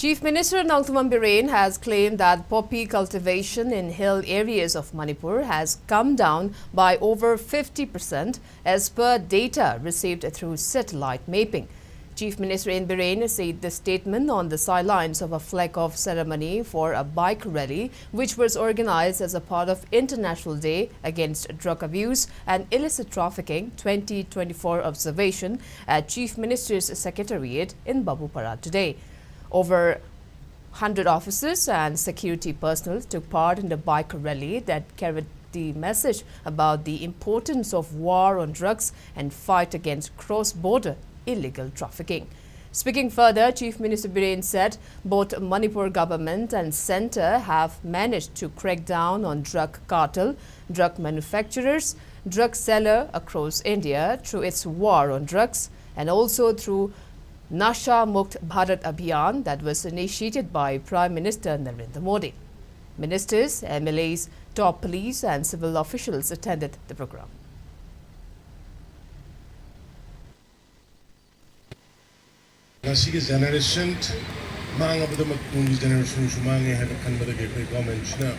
Chief Minister Nongthaman Biren has claimed that poppy cultivation in hill areas of Manipur has come down by over 50% as per data received through satellite mapping. Chief Minister N. Biren said the statement on the sidelines of a flag-off ceremony for a bike rally which was organized as a part of International Day Against Drug Abuse and Illicit Trafficking 2024 observation at Chief Minister's Secretariat in Babupara today. Over 100 officers and security personnel took part in the bike rally that carried the message about the importance of war on drugs and fight against cross-border illegal trafficking. Speaking further, Chief Minister Biren said both Manipur government and centre have managed to crack down on drug cartel, drug manufacturers, drug seller across India through its war on drugs and also through Nasha Mukt Bharat Abhiyan that was initiated by Prime Minister Narendra Modi. Ministers, MLAs, top police and civil officials attended the program. Nasi generation, mga abad ng generation sumangi have a kanbada kay government na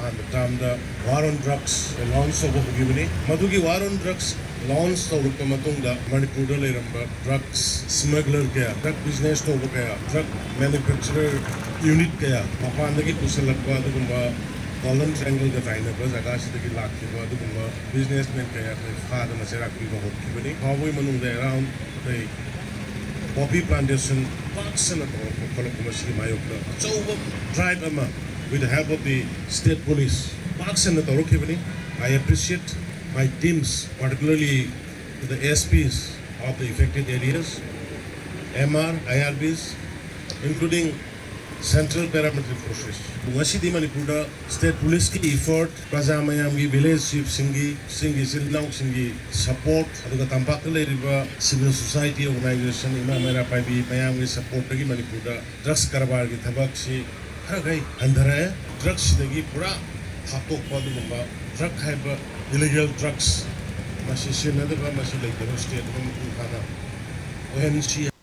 and the war on drugs launch of the Madugi war on drugs launch of the Matunda Manipur drugs smuggler kaya drug business to kaya drug manufacturer unit kaya mapandagi kusalakwa the Golden Triangle the China was Agashi the Gilaki the businessmen kaya father Maseraki how we manung around the poppy plantation parks and drive with the help of the state police. Parks and the I appreciate my teams, particularly the SPs of the affected areas, MR, IRBs, including Central Paramilitary Forces. Washidi Manipur State Police ki effort, Prajamayamgi village chief Singi Silnau Singi support, aduga Tampakale River civil society organization Imamera Paibi Mayamgi support Pagi Manipur drugs Karabar ki thabak si haragai andhara drugs dagi pura hatok padu gumba drug haiba illegal drugs masi sinadaba masi like the state of Manipur OMC